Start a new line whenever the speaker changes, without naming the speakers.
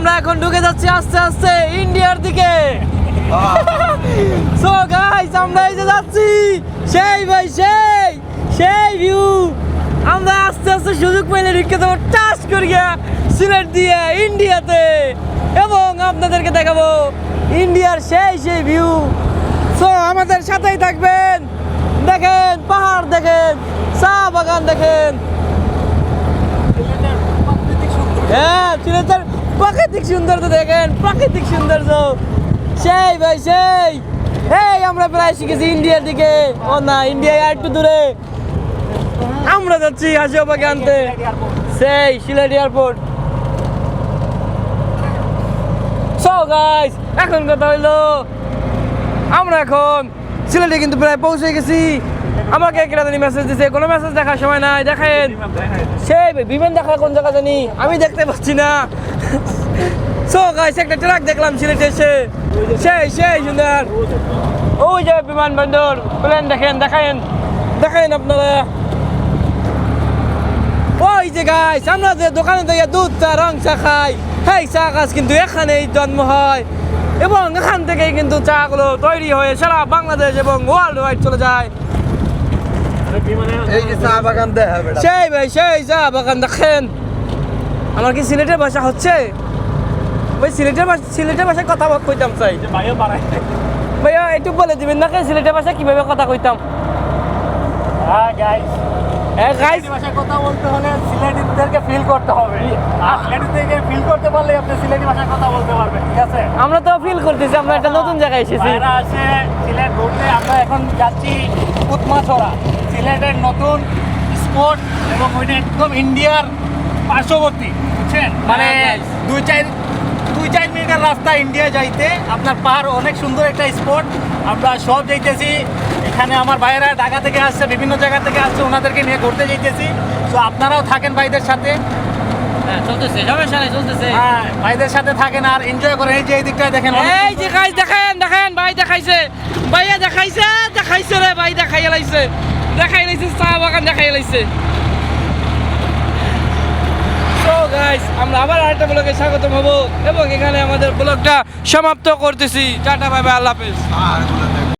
আমরা এখন ঢুকে যাচ্ছি আস্তে আস্তে ইন্ডিয়ার দিকে। সো গাইস আমরা এই যে যাচ্ছি, সেই ভাই সেই ভিউ। আমরা আস্তে আস্তে সুযোগ পেলে ঢুকে যাবো টাচ করিয়া সিলেট দিয়ে ইন্ডিয়াতে, এবং আপনাদেরকে দেখাবো ইন্ডিয়ার সেই ভিউ। সো আমাদের সাথেই থাকবেন। দেখেন পাহাড়, দেখেন চা বাগান, দেখেন হ্যাঁ সিলেটের প্রাকৃতিক সৌন্দর্য, দেখেন প্রাকৃতিক সৌন্দর্য সেই ভাই সেই। এই আমরা প্রায় শিখেছি ইন্ডিয়ার দিকে। ও না, ইন্ডিয়া আর একটু দূরে। আমরা যাচ্ছি হাসিয়াপাকে আনতে, সেই সিলেট এয়ারপোর্ট। সো গাইস এখন কথা হইলো আমরা এখন সিলেটে কিন্তু প্রায় পৌঁছে গেছি। আমাকে একটা জানি মেসেজ দিছে, কোনো মেসেজ দেখার সময় নাই। দেখেন সেই বিমান দেখা কোন জায়গা জানি আমি দেখতে পাচ্ছি না। সো গাইস একটা ট্রাক দেখলাম সিলেটে এসে, সেই সুন্দর। ওই যে বিমানবন্দর, প্লেন দেখেন আপনারা। ওই যে গাইস আমরা যে দোকানে থেকে দুধ চা রং চা খাই, সেই চা গাছ কিন্তু এখানেই জন্ম হয়, এবং এখান থেকেই কিন্তু চাগুলো তৈরি হয়ে সারা বাংলাদেশ এবং ওয়ার্ল্ড ওয়াইড চলে যায়।
এই যে চা বাগান দেখা বেটা,
সেই ভাই সেই চা বাগান দেখেন। আমার কি সিলেটের ভাষা হচ্ছে ভাই? সিলেটের ভাষায় কথা কইতাম চাই ভাইয়া, একটু বলে দিবেন না সিলেটের ভাষায় কিভাবে কথা কইতাম?
গাইস ভাষায় কথা বলতে হলে সিলেটিদেরকে ফিল করতে হবে, আর সিলেটিদেরকে ফিল করতে পারলে আপনি সিলেটি ভাষায় কথা বলতে পারবেন, ঠিক আছে?
আমরা তো ফিল করতেছি আমরা একটা নতুন জায়গায় এসেছি।
বাইরে আসে সিলেট ঘুরতে। আমরা এখন যাচ্ছি উৎমাছড়া, সিলেটের নতুন স্পট, এবং ওইটা একদম ইন্ডিয়ার পার্শ্ববর্তী, বুঝছেন? মানে দুই চার মিনিটের রাস্তা ইন্ডিয়া যাইতে। আপনার পাহাড় অনেক সুন্দর একটা স্পট। আমরা সব যাইতেছি। এখানে আমার ভাইয়েরা ঢাকা থেকে আসছে, বিভিন্ন জায়গা থেকে আসছে, ওনাদেরকে নিয়ে ঘুরতে যাইতেছি। তো আপনারাও থাকেন ভাইদের সাথে।
চলতেছে সমস্যা নাই, চলতেছে।
হ্যাঁ, ভাইদের সাথে থাকেন আর এনজয় করেন। এই যে এই দিকটা দেখেন,
এই যে গাইস দেখেন ভাই দেখাইছে, ভাইয়া দেখাইছে রে ভাই, দেখাই লাইছে চা বাগান দেখাই লাইছে। সো গাইস আমরা আবার আরেকটা ব্লগে স্বাগতম হব, এবং এখানে আমাদের ব্লগটা সমাপ্ত করতেছি। টাটা বাই বাই, আল্লাহ হাফেজ।